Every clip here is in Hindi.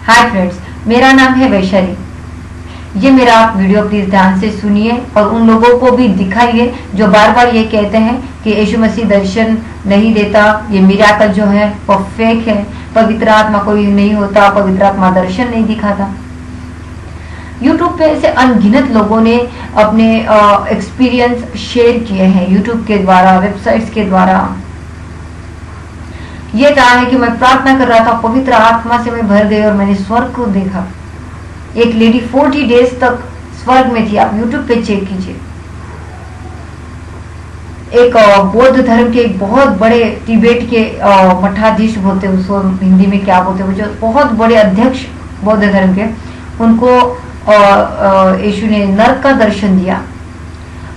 हाय फ्रेंड्स, मेरा नाम है वैशाली। ये मेरा आप वीडियो प्लीज ध्यान से सुनिए और उन लोगों को भी दिखाइए जो बार बार ये कहते हैं कि यीशु मसीह दर्शन नहीं देता, ये मिराकल जो है वो फेक है, पवित्र आत्मा कोई नहीं होता, पवित्र आत्मा दर्शन नहीं दिखाता। यूट्यूब पे ऐसे अनगिनत लोगों ने अपने एक्सपीरियंस शेयर किए हैं, यूट्यूब के द्वारा, वेबसाइट्स के द्वारा। ये कहा है कि मैं प्रार्थना कर रहा था, पवित्र आत्मा से मैं भर गई और मैंने स्वर्ग को देखा। एक लेडी 40 डेज तक स्वर्ग में थी। आप यूट्यूब पे चेक कीजिए। एक बौद्ध धर्म के एक बहुत बड़े तिब्बत के मठाधीश बोलते हैं, उसको हिंदी में क्या बोलते हैं, जो बहुत बड़े अध्यक्ष बौद्ध धर्म के, उनको यीशु ने नरक का दर्शन दिया।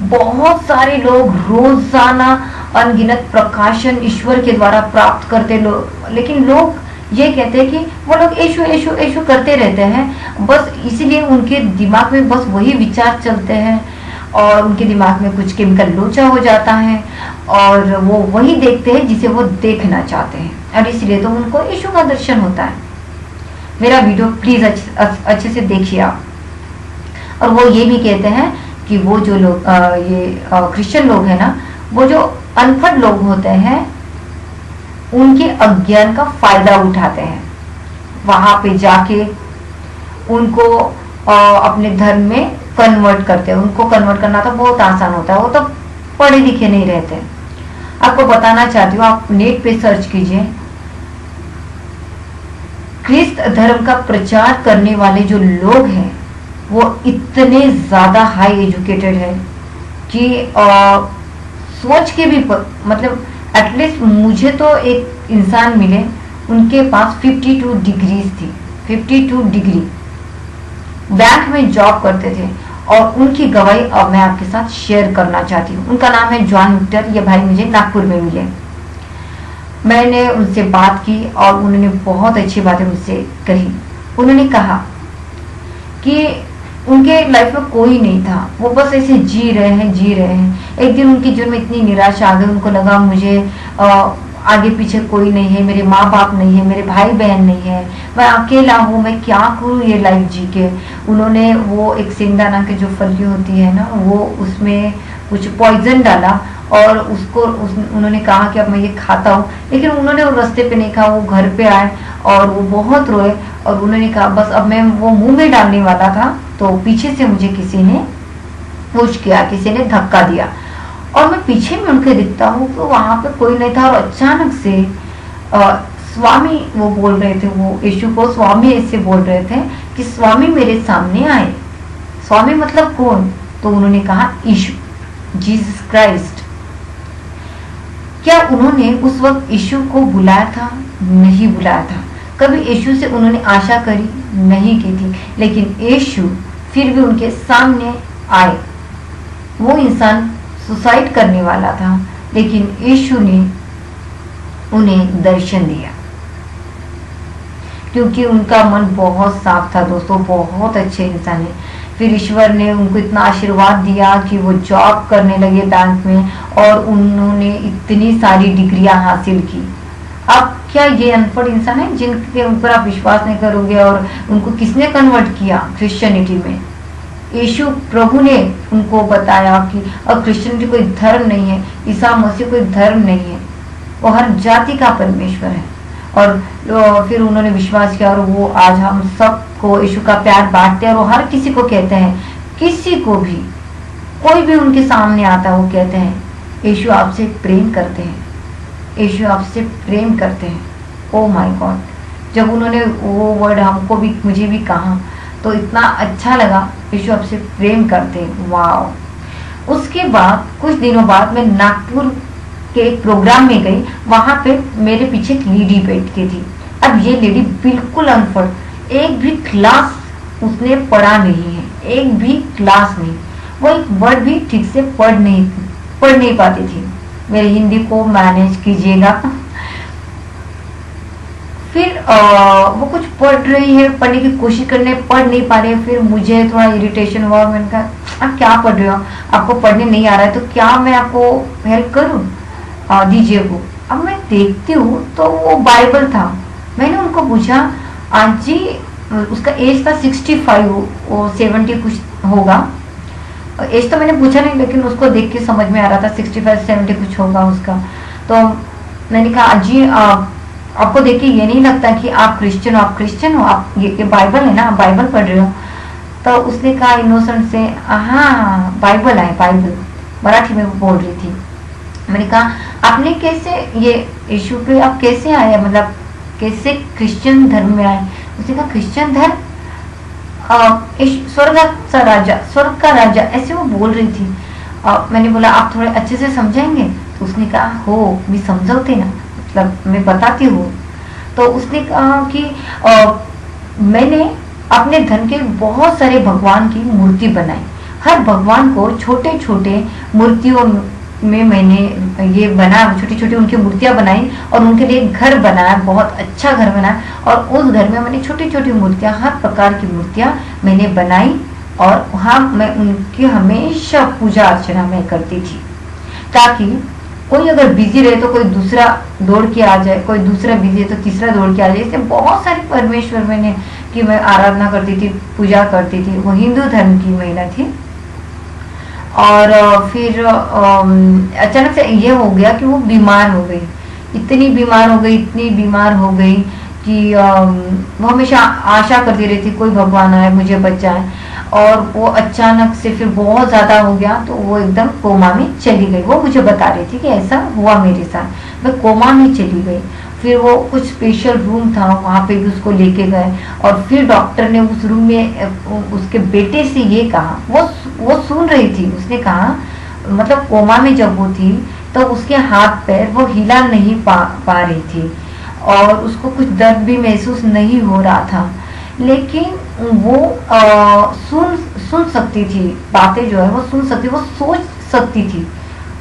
बहुत सारे लोग रोजाना अनगिनत प्रकाशन ईश्वर के द्वारा प्राप्त करते लोग, लेकिन लोग ये कहते हैं कि वो लोग यीशु यीशु यीशु करते रहते हैं, बस इसलिए उनके दिमाग में बस वही विचार चलते हैं और उनके दिमाग में कुछ केमिकल लोचा हो जाता है और वो वही देखते हैं जिसे वो देखना चाहते हैं, और इसलिए तो उनको यीशु का दर्शन होता है। मेरा वीडियो प्लीज अच्छे से देखिए आप। और वो ये भी कहते हैं कि वो जो लोग क्रिश्चियन लोग हैं ना, वो जो अनपढ़ लोग होते हैं उनके अज्ञान का फायदा उठाते हैं, वहां पे जाके उनको अपने धर्म में कन्वर्ट करते हैं। उनको कन्वर्ट करना तो बहुत आसान होता है, वो तो पढ़े लिखे नहीं रहते। आपको बताना चाहती हूँ, आप नेट पे सर्च कीजिए, ख्रिस्त धर्म का प्रचार करने वाले जो लोग हैं वो इतने ज्यादा हाई एजुकेटेड है कि सोच के भी मतलब एटलीस्ट मुझे तो एक इंसान मिले, उनके पास 52 डिग्रीज थी, 52 डिग्री, बैंक में जॉब करते थे, और उनकी गवाही अब मैं आपके साथ शेयर करना चाहती हूँ। उनका नाम है जॉन विक्टर। ये भाई मुझे नागपुर में मिले, मैंने उनसे बात की और उन्होंने बहुत अच्छी बातें मुझसे कही। उन्होंने कहा कि उनके लाइफ में कोई नहीं था, वो बस ऐसे जी रहे हैं। एक दिन उनके जीवन में इतनी निराशा आ गई, उनको लगा मुझे आगे पीछे कोई नहीं है, मेरे माँ बाप नहीं है, मेरे भाई बहन नहीं है, मैं अकेला हूँ, मैं क्या करूँ ये लाइफ जी के। उन्होंने वो एक सिंगदाना के जो फली होती है ना, वो उसमें कुछ पॉइजन डाला और उन्होंने कहा कि अब मैं ये खाता हूँ, लेकिन उन्होंने वो रास्ते पे नहीं कहा, वो घर पे आए और वो बहुत रोए और उन्होंने कहा बस अब मैं वो मुंह में डालने वाला था तो पीछे से मुझे किसी ने पुश किया, किसी ने धक्का दिया और मैं पीछे में उनके दिखता हूँ तो वहां पे कोई नहीं था। और अचानक से स्वामी वो बोल रहे थे, वो यीशु को स्वामी ऐसे बोल रहे थे कि स्वामी मेरे सामने आए। स्वामी मतलब कौन? तो उन्होंने कहा यीशु, जीसस क्राइस्ट। क्या उन्होंने उस वक्त यीशु को बुलाया था? नहीं बुलाया था। कभी यीशु से उन्होंने आशा करी? नहीं की थी, लेकिन यीशु फिर भी उनके सामने आए। वो इंसान सुसाइड करने वाला था, लेकिन यीशु ने उन्हें दर्शन दिया क्योंकि उनका मन बहुत साफ था। दोस्तों, बहुत अच्छे इंसान है। फिर ईश्वर ने उनको इतना आशीर्वाद दिया कि वो जॉब करने लगे बैंक में और उन्होंने इतनी सारी डिग्रियां हासिल की। अब क्या ये अनपढ़ इंसान है जिनके ऊपर आप विश्वास नहीं करोगे? और उनको किसने कन्वर्ट किया क्रिश्चियनिटी में? यीशु प्रभु ने उनको बताया कि अब क्रिश्चियनिटी कोई धर्म नहीं है, ईसा मसीह कोई धर्म नहीं है, वो हर जाति का परमेश्वर है। और फिर उन्होंने विश्वास किया और वो आज हम सबको यीशु का प्यार बांटते हैं और वो हर किसी को कहते हैं, किसी को भी, कोई भी उनके सामने आता है वो कहते हैं यीशु आपसे प्रेम करते हैं, यीशु आपसे प्रेम करते हैं। ओ माय गॉड, जब उन्होंने वो वर्ड हमको भी, मुझे भी कहा तो इतना अच्छा लगा, यीशु आपसे प्रेम करते हैं। वाह। उसके बाद कुछ दिनों बाद मैं नागपुर के एक प्रोग्राम में गई, वहां पे मेरे पीछे एक लेडी बैठती थी। अब ये लेडी बिल्कुल अनपढ़, एक भी क्लास उसने पढ़ा नहीं है, एक भी क्लास नहीं, वो एक वर्ड भी ठीक से पढ़ नहीं पाती थी। मेरे हिंदी को मैनेज कीजिएगा। फिर वो कुछ पढ़ रही है, पढ़ने की कोशिश करने, पढ़ नहीं पा रही है। फिर मुझे थोड़ा इरिटेशन हुआ, मैंने कहा आप क्या पढ़ रहे हो, आपको पढ़ने नहीं आ रहा है तो क्या मैं आपको हेल्प करूं, दीजिए वो। अब मैं देखती हूँ तो वो बाइबल था। मैंने उनको पूछा आंटी उसका एज था 65 वो 70 कुछ होगा। एज तो मैंने पूछा नहीं, लेकिन उसको देख के समझ में आ रहा था 65-70 कुछ होगा उसका। तो मैंने कहा जी आपको देख के ये नहीं लगता कि आप क्रिश्चियन हो? आप क्रिश्चियन हो? आप ये बाइबल है ना, आप बाइबल पढ़ रहे हो? तो उसने कहा इनोसेंट से, हाँ बाइबल है, बाइबल। मराठी में वो बोल रही थी। मैंने कहा आपने कैसे ये इशू पे आप कैसे आए, मतलब कैसे क्रिश्चियन धर्म में आए? उसने कहा क्रिश्चियन धर्म, स्वर्ग का राजा, ऐसे वो बोल रही थी। मैंने बोला आप थोड़े अच्छे से समझाएंगे? तो उसने कहा हो मैं समझाते ना, मतलब मैं बताती हूँ। तो उसने कहा कि मैंने अपने धर्म के बहुत सारे भगवान की मूर्ति बनाई। हर भगवान को छोटे छोटे मूर्तियों में मैंने ये बना, छोटी छोटी उनकी मूर्तियां बनाई और उनके लिए घर बनाया, बहुत अच्छा घर बनाया। और उस घर में मैंने छोटी छोटी मूर्तियां, हर प्रकार की मूर्तियां मैंने बनाई और वहाँ मैं उनकी हमेशा पूजा अर्चना मैं करती थी, ताकि कोई अगर बिजी रहे तो कोई दूसरा दौड़ के आ जाए, कोई दूसरा बिजी है तो तीसरा दौड़ के आ जाए। इससे बहुत सारे परमेश्वर मैंने की मैं आराधना करती थी, पूजा करती थी। वो हिंदू धर्म की महिला थी। और फिर अचानक से ये हो गया कि वो बीमार हो गई, इतनी बीमार हो गई, इतनी बीमार हो गई कि वो हमेशा आशा करती रहती कोई भगवान आए मुझे बचाए। और वो अचानक से फिर बहुत ज्यादा हो गया तो वो एकदम कोमा में चली गई। वो मुझे बता रही थी कि ऐसा हुआ मेरे साथ, मैं कोमा में चली गई। फिर वो कुछ स्पेशल रूम था, वहाँ पे भी उसको लेके गए और फिर डॉक्टर ने उस रूम में उसके बेटे से ये कहा, वो सुन रही थी। उसने कहा मतलब कोमा में जब वो थी तो उसके हाथ पैर वो हिला नहीं पा रही थी और उसको कुछ दर्द भी महसूस नहीं हो रहा था, लेकिन वो सुन सकती थी बातें, जो है वो सुन सकती, वो सोच सकती थी।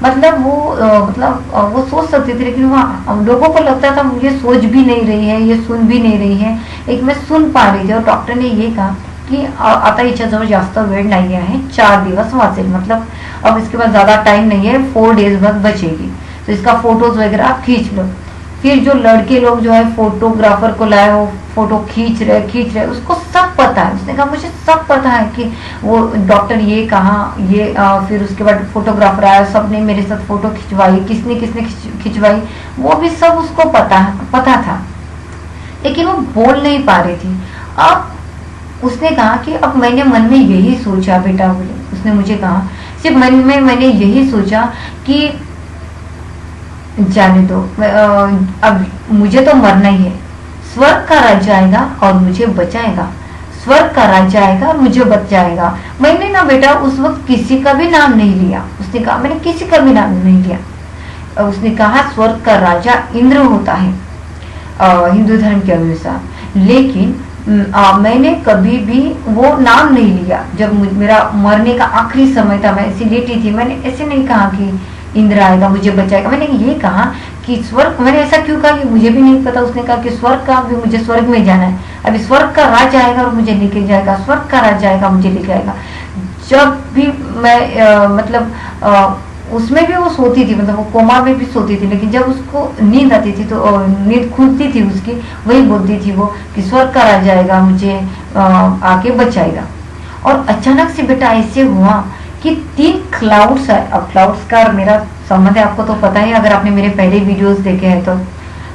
मतलब वो सोच सकती थी, लेकिन वहाँ लोगों को लगता था मुझे सोच भी नहीं रही है, ये सुन भी नहीं रही है, एक मैं सुन पा रही थी। और डॉक्टर ने ये कहा की आता हिच्याजवळ जास्त वेळ नाही आहे, 4 दिवस वाचेल, मतलब अब इसके बाद ज्यादा टाइम नहीं है, 4 डेज बस बचेगी, तो इसका फोटोज वगैरह आप खींच लो। फिर जो लड़के लोग जो है फोटोग्राफर को लाए, वो फोटो खींच रहे, उसको सब पता है। उसने कहा मुझे सब पता है कि वो डॉक्टर ये कहा, ये फिर उसके बाद फोटोग्राफर आया, सबने मेरे साथ फोटो खिंचवाई, किसने खिंचवाई, वो भी सब उसको पता था, लेकिन वो बोल नहीं पा रही थी। अब उसने कहा कि अब मैंने मन में यही सोचा, बेटा बोले, उसने मुझे कहा सिर्फ मन में मैंने यही सोचा कि जाने दो, अब मुझे तो मरना ही है, स्वर्ग का राजा आएगा और मुझे बचाएगा, स्वर्ग का राजा आएगा और मुझे बचाएगा। मैंने ना बेटा उस वक्त किसी का भी नाम नहीं लिया। उसने कहा मैंने किसी का भी नाम नहीं लिया। उसने कहा स्वर्ग का राजा इंद्र होता है हिंदू धर्म के अनुसार, लेकिन मैंने कभी भी वो नाम नहीं लिया। जब मेरा मरने का आखिरी समय था, मैं ऐसी लेटी थी, मैंने ऐसे नहीं कहा कि इंद्र आएगा मुझे बचाएगा, मैंने ये कहा कि स्वर्ग, मैंने ऐसा क्यों कहा कि मुझे भी नहीं पता। उसने कहा कि स्वर्ग का भी मुझे स्वर्ग में जाना है, अभी स्वर्ग का राजा आएगा और मुझे लेके जाएगा, स्वर्ग का राजा आएगा मुझे लेके आएगा। जब भी मैं उसमें भी वो सोती थी, मतलब वो कोमा में भी सोती थी, लेकिन जब उसको नींद आती थी तो नींद खुलती थी उसकी, वही बोलती थी वो कि स्वर्ग का राजा आएगा मुझे आके बचाएगा। और अचानक से बेटा ऐसे हुआ कि 3 क्लाउड्स आए। अब क्लाउड्स का मेरा संबंध है, आपको तो पता ही अगर आपने मेरे पहले वीडियोस देखे हैं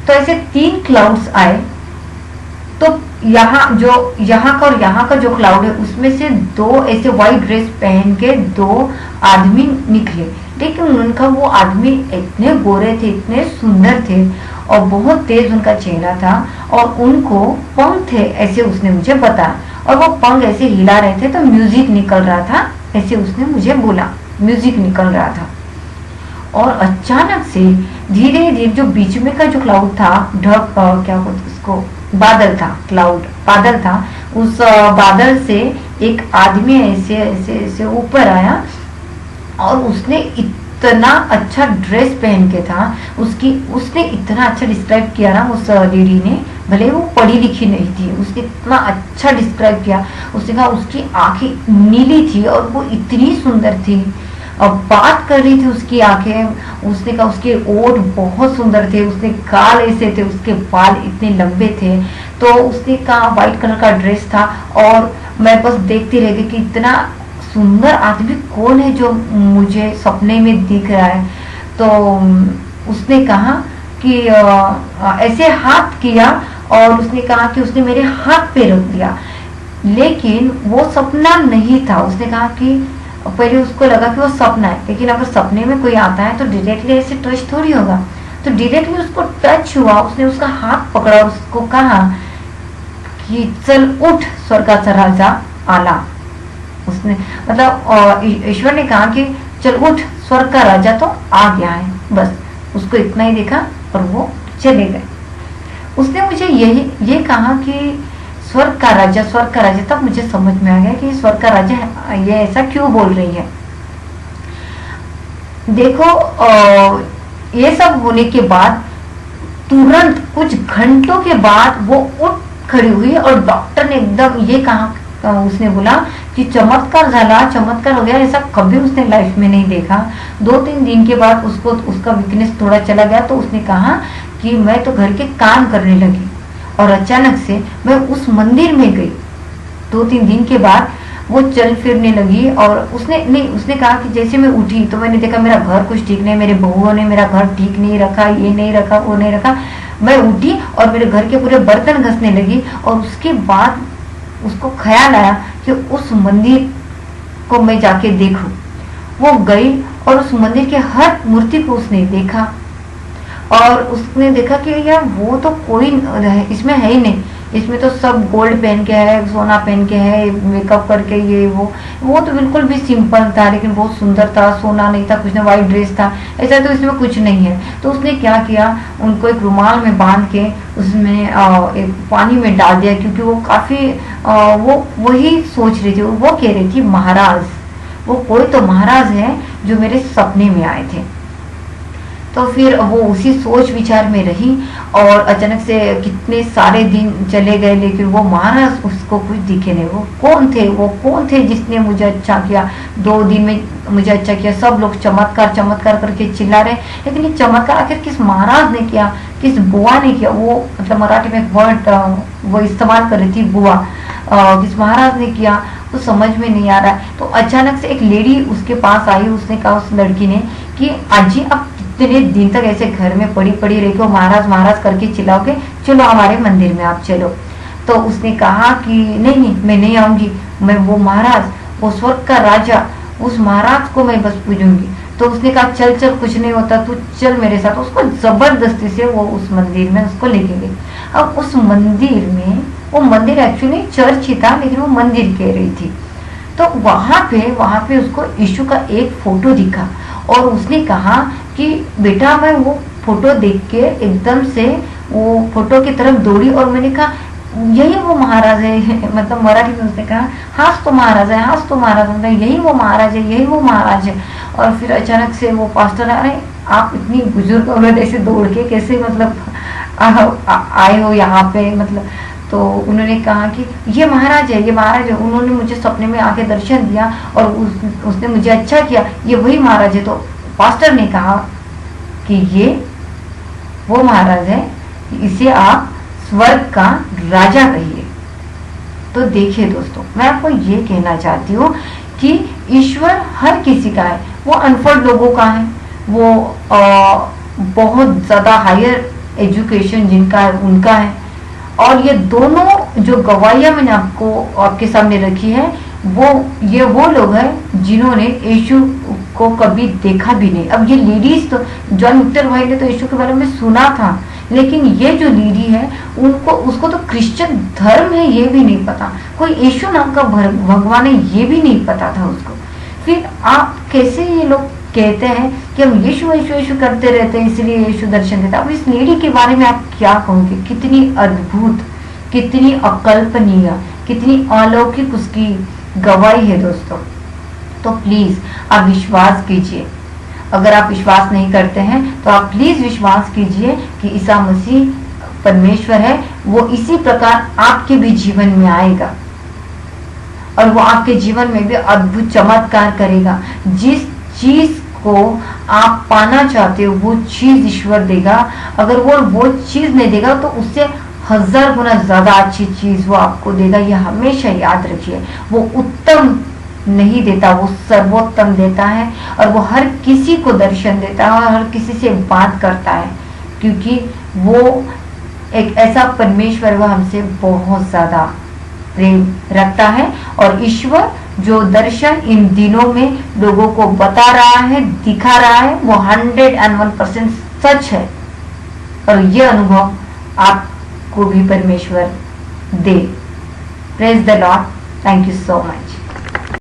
तो ऐसे 3 क्लाउड्स आए। तो यहाँ का और यहाँ का जो क्लाउड है उसमें से 2 ऐसे व्हाइट ड्रेस पहन के 2 आदमी निकले, लेकिन उनका वो आदमी इतने गोरे थे, इतने सुंदर थे और बहुत तेज उनका चेहरा था और उनको पंख थे, ऐसे उसने मुझे बताया। और वो पंख ऐसे हिला रहे थे तो म्यूजिक निकल रहा था, ऐसे उसने मुझे बोला, म्यूजिक निकल रहा था। और अचानक से धीरे धीरे जो बीच में का जो क्लाउड था, क्या बोलते उसको, बादल था, क्लाउड बादल था, उस बादल से एक आदमी ऐसे ऐसे ऐसे ऊपर आया और उसने इतना अच्छा ड्रेस पहन के था, उसने इतना अच्छा डिस्क्राइब किया ना उस लेडी ने, भले वो पढ़ी लिखी नहीं थी, उसने इतना अच्छा डिस्क्राइब किया। उसने कहा उसकी आंखें नीली थी और वो इतनी सुंदर थी, अब बात कर रही थी उसकी आंखें, उसने कहा उसके ओठ बहुत सुंदर थे, उसने गाल ऐसे थे, उसके बाल इतने लंबे थे। तो उसने कहा व्हाइट कलर का ड्रेस था, और मैं बस देखती रह गई कि इतना सुंदर आदमी कौन है जो मुझे सपने में दिख रहा है। तो उसने कहा कि ऐसे हाथ किया, और उसने कहा कि उसने मेरे हाथ पे रख दिया, लेकिन वो सपना नहीं था। उसने कहा कि पहले उसको लगा कि वो सपना है, लेकिन अगर सपने में कोई आता है तो डायरेक्टली ऐसे टच थोड़ी होगा। तो डायरेक्टली उसको टच हुआ, उसने उसका हाथ पकड़ा और उसको कहा कि चल उठ स्वर्ग का राजा आला। उसने मतलब ईश्वर ने कहा कि चल उठ स्वर्ग का राजा तो आ गया है। बस उसको इतना ही देखा और वो चले गए। उसने मुझे ये कहा कि स्वर्ग का राजा, स्वर्ग का राजा। तब मुझे समझ में आ गया कि स्वर्ग का राजा ये ऐसा क्यों बोल रही है। देखो ये सब होने के बाद तुरंत कुछ घंटों के बाद वो उठ खड़ी हुई, और डॉक्टर ने एकदम ये कहा, उसने बोला कि चमत्कार झाला, चमत्कार हो गया, ऐसा कभी उसने लाइफ में नहीं देखा। 2-3 दिन के बाद उसको उसका वीकनेस थोड़ा चला गया, तो उसने कहा कि मैं तो घर के काम करने लगी, और अचानक से मैं उस मंदिर में गई। 2-3 दिन के बाद वो चल फिरने लगी, और उसने कहा कि जैसे मैं उठी तो मैंने देखा मेरा घर कुछ ठीक नहीं, मेरे बहुओं ने मेरा घर ठीक नहीं रखा, ये नहीं रखा, वो नहीं रखा। मैं उठी और मेरे घर के पूरे बर्तन घसने लगी, और उसके बाद उसको ख्याल आया कि उस मंदिर को मैं जाके देखूं। वो गई और उस मंदिर के हर मूर्ति को उसने देखा, और उसने देखा कि यार वो तो कोई इसमें है ही नहीं, इसमें तो सब गोल्ड पहन के है, सोना पहन के है, मेकअप करके, ये वो तो बिल्कुल भी सिंपल था, लेकिन बहुत सुंदर था। सोना नहीं था, कुछ ना, व्हाइट ड्रेस था, ऐसा तो इसमें कुछ नहीं है। तो उसने क्या किया, उनको एक रुमाल में बांध के उसमें एक पानी में डाल दिया, क्योंकि वो काफी वो वही सोच रही थी, वो कह रही थी महाराज, वो कोई तो महाराज है जो मेरे सपने में आए थे। तो फिर वो उसी सोच विचार में रही, और अचानक से कितने सारे दिन चले गए, लेकिन वो महाराज उसको कुछ दिखे नहीं। वो कौन थे जिसने मुझे अच्छा किया, 2 दिन में मुझे अच्छा किया। सब लोग चमत्कार चमत्कार करके चिल्ला रहे, लेकिन ये चमत्कार आखिर किस महाराज ने किया, किस बुआ ने किया। वो मतलब मराठी में एक वर्ड वो इस्तेमाल कर रही थी, बुआ, किस महाराज ने किया, तो समझ में नहीं आ रहा है। तो अचानक से एक लेडी उसके पास आई, उसने कहा उस लड़की ने कि आजी अब कितने दिन तक ऐसे घर में पड़ी रही को महाराज महाराज करके चिल्लाओगे, चलो हमारे मंदिर में आप चलो। तो उसने कहा कि नहीं मैं नहीं आऊंगी, मैं वो महाराज, वो स्वर्ग का राजा, उस महाराज को मैं बस पूजूंगी। तो उसने कहा चल चल कुछ नहीं होता, तू चल मेरे साथ। उसको जबरदस्ती से वो उस मंदिर में उसको लेके गई। अब उस मंदिर में, वो मंदिर एक्चुअली चर्च ही था, लेकिन वो मंदिर कह रही थी। तो वहां पे उसको यीशु का एक फोटो दिखा, और उसने कहा कि बेटा, मैं वो फोटो देख के एकदम से वो फोटो की तरफ दौड़ी, और मैंने कहा यही वो महाराज है। मतलब मराठी में उसने कहा हास तो महाराज है, हास तो महाराज, मतलब यही वो महाराज है, यही वो महाराज है। और फिर अचानक से वो पास्टर, अरे आप इतनी बुजुर्ग औरत ऐसे दौड़ के कैसे मतलब आए हो यहाँ पे, मतलब। तो उन्होंने कहा कि ये महाराज है, ये महाराज है, उन्होंने मुझे सपने में आके दर्शन दिया, और उसने मुझे अच्छा किया, ये वही महाराज है। तो पास्टर ने कहा कि ये वो महाराज है, इसे आप स्वर्ग का राजा कहिए। तो देखिए दोस्तों, मैं आपको ये कहना चाहती हूँ कि ईश्वर हर किसी का है। वो अनपढ़ लोगों का है, वो बहुत ज्यादा हायर एजुकेशन जिनका है उनका है। और ये दोनों जो गवाहियां मैंने आपके सामने रखी है, वो लोग हैं जिन्होंने यीशु को कभी देखा भी नहीं। अब ये लेडीज तो, जॉन विक्टर भाई ने तो यीशु के बारे में सुना था, लेकिन ये जो लेडी है उसको तो क्रिश्चियन धर्म है ये भी नहीं पता, कोई यीशु नाम का भगवान है ये भी नहीं पता था उसको। फिर आप कैसे ये लोग कहते हैं कि हम यीशु यीशु यीशु करते रहते हैं इसलिए यीशु दर्शन देता। अब इस लेडी के बारे में आप क्या कहोगे, कितनी अद्भुत, कितनी अकल्पनीय, कितनी अलौकिक उसकी गवाही है दोस्तों। तो प्लीज आप विश्वास कीजिए। अगर आप विश्वास नहीं करते हैं तो आप प्लीज विश्वास कीजिए कि ईसा मसीह परमेश्वर है, वो इसी प्रकार आपके भी जीवन में आएगा, और वो आपके जीवन में भी अद्भुत चमत्कार करेगा। जिस चीज को आप पाना चाहते हो वो चीज ईश्वर देगा। अगर वो चीज नहीं देगा तो उससे 1000 गुना ज्यादा अच्छी चीज वो आपको देगा। ये हमेशा याद रखिए। वो उत्तम नहीं देता, वो सर्वोत्तम देता है। और वो हर किसी को दर्शन देता है और हर किसी से बात करता है, क्योंकि वो एक ऐसा परमेश्वर वो हमसे बहुत ज्यादा प्रेम रखता है। और ईश्वर जो दर्शन इन दिनों में लोगों को बता रहा है, दिखा रहा है, वो 101% सच है। और ये अनुभव आपको भी परमेश्वर दे। Praise the Lord. Thank you so much.